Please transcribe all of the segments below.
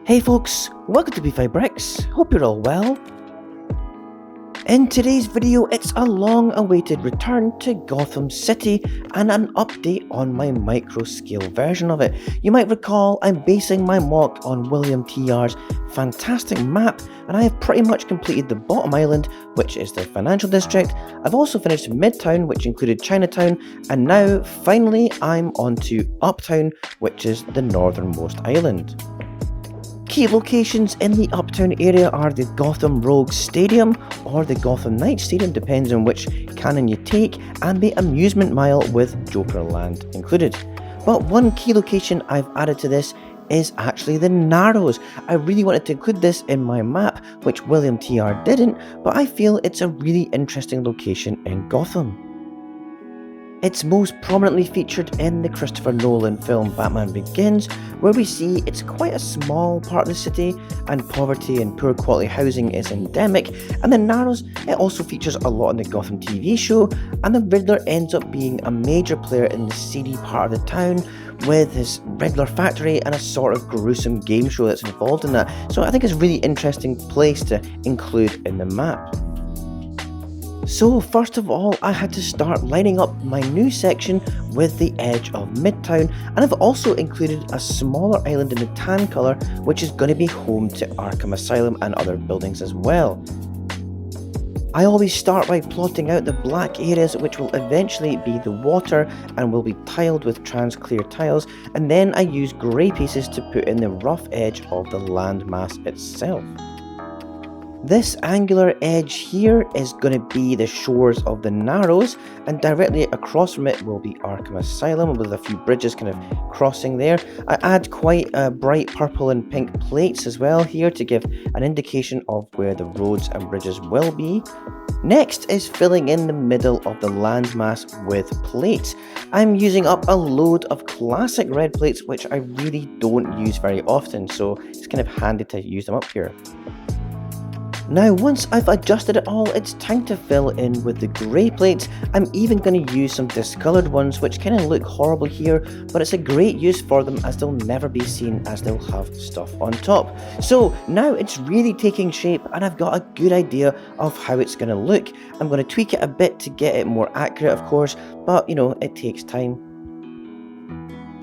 Hey folks, welcome to B5 Bricks, hope you're all well. In today's video, it's a long-awaited return to Gotham City and an update on my micro-scale version of it. You might recall I'm basing my mock on William TR's fantastic map, and I have pretty much completed the bottom island, which is the financial district. I've also finished Midtown, which included Chinatown, and now, finally, I'm on to Uptown, which is the northernmost island. Key locations in the Uptown area are the Gotham Rogues Stadium, or the Gotham Knights Stadium, depends on which canon you take, and the Amusement Mile with Jokerland included. But one key location I've added to this is actually the Narrows. I really wanted to include this in my map, which William TR didn't, but I feel it's a really interesting location in Gotham. It's most prominently featured in the Christopher Nolan film Batman Begins, where we see it's quite a small part of the city and poverty and poor quality housing is endemic, and the Narrows, it also features a lot in the Gotham TV show, and the Riddler ends up being a major player in the seedy part of the town with his Riddler factory and a sort of gruesome game show that's involved in that. So I think it's a really interesting place to include in the map. So first of all, I had to start lining up my new section with the edge of Midtown, and I've also included a smaller island in the tan colour, which is going to be home to Arkham Asylum and other buildings as well. I always start by plotting out the black areas, which will eventually be the water and will be tiled with trans-clear tiles, and then I use grey pieces to put in the rough edge of the landmass itself. This angular edge here is going to be the shores of the Narrows, and directly across from it will be Arkham Asylum with a few bridges kind of crossing there. I add quite bright purple and pink plates as well here to give an indication of where the roads and bridges will be. Next is filling in the middle of the landmass with plates. I'm using up a load of classic red plates which I really don't use very often, so it's kind of handy to use them up here. Now once I've adjusted it all, it's time to fill in with the grey plates. I'm even going to use some discoloured ones which kind of look horrible here, but it's a great use for them as they'll never be seen as they'll have stuff on top. So now it's really taking shape and I've got a good idea of how it's going to look. I'm going to tweak it a bit to get it more accurate of course, but you know, it takes time.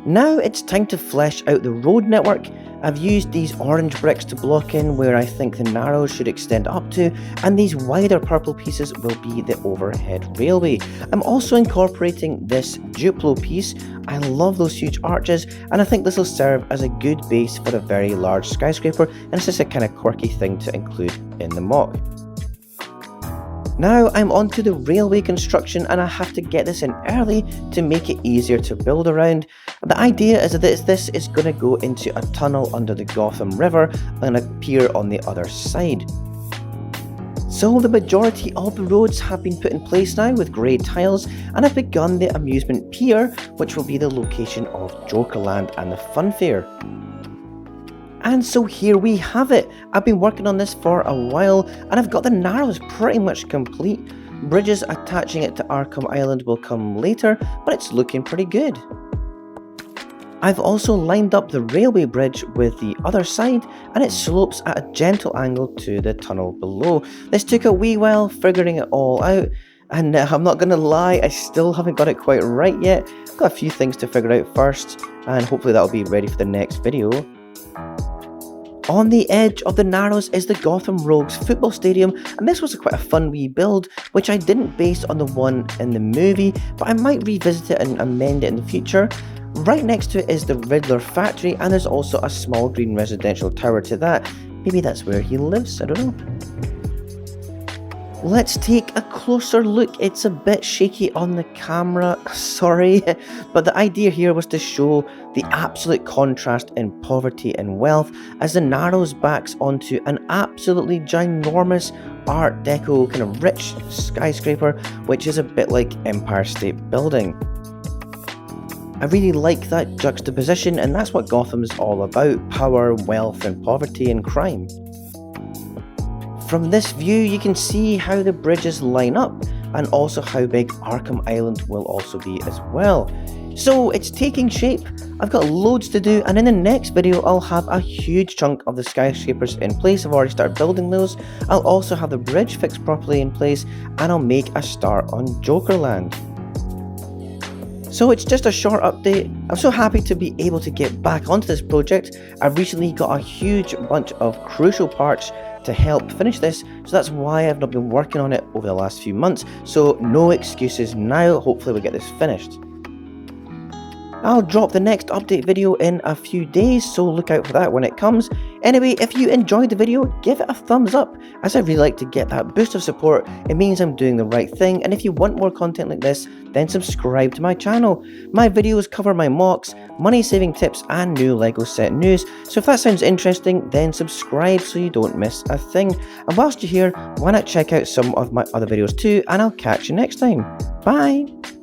Now it's time to flesh out the road network. I've used these orange bricks to block in where I think the Narrows should extend up to, and these wider purple pieces will be the overhead railway. I'm also incorporating this Duplo piece. I love those huge arches, and I think this will serve as a good base for a very large skyscraper, and it's just a kind of quirky thing to include in the mock. Now I'm on to the railway construction, and I have to get this in early to make it easier to build around. The idea is that this is going to go into a tunnel under the Gotham River and a pier on the other side. So the majority of the roads have been put in place now with grey tiles, and I've begun the Amusement Pier, which will be the location of Jokerland and the Fun Fair. And so here we have it. I've been working on this for a while and I've got the Narrows pretty much complete. Bridges attaching it to Arkham Island will come later, but it's looking pretty good. I've also lined up the railway bridge with the other side, and it slopes at a gentle angle to the tunnel below. This took a wee while figuring it all out, and I'm not going to lie, I still haven't got it quite right yet. I've got a few things to figure out first, and hopefully that'll be ready for the next video. On the edge of the Narrows is the Gotham Rogues Football Stadium, and this was quite a fun wee build, which I didn't base on the one in the movie, but I might revisit it and amend it in the future. Right next to it is the Riddler factory, and there's also a small green residential tower to that. Maybe that's where he lives, I don't know. Let's take a closer look. It's a bit shaky on the camera, sorry, but the idea here was to show the absolute contrast in poverty and wealth as the Narrows backs onto an absolutely ginormous Art Deco kind of rich skyscraper, which is a bit like Empire State Building. I really like that juxtaposition, and that's what Gotham is all about: power, wealth and poverty and crime. From this view you can see how the bridges line up, and also how big Arkham Island will also be as well. So it's taking shape. I've got loads to do, and in the next video I'll have a huge chunk of the skyscrapers in place. I've already started building those. I'll also have the bridge fixed properly in place, and I'll make a start on Jokerland. So it's just a short update. I'm so happy to be able to get back onto this project. I've recently got a huge bunch of crucial parts to help finish this, so that's why I've not been working on it over the last few months. So no excuses now, hopefully we'll get this finished. I'll drop the next update video in a few days, so look out for that when it comes. Anyway, if you enjoyed the video, give it a thumbs up, as I really like to get that boost of support. It means I'm doing the right thing, and if you want more content like this, then subscribe to my channel. My videos cover my mocks, money saving tips, and new LEGO set news, so if that sounds interesting, then subscribe so you don't miss a thing. And whilst you're here, why not check out some of my other videos too, and I'll catch you next time. Bye!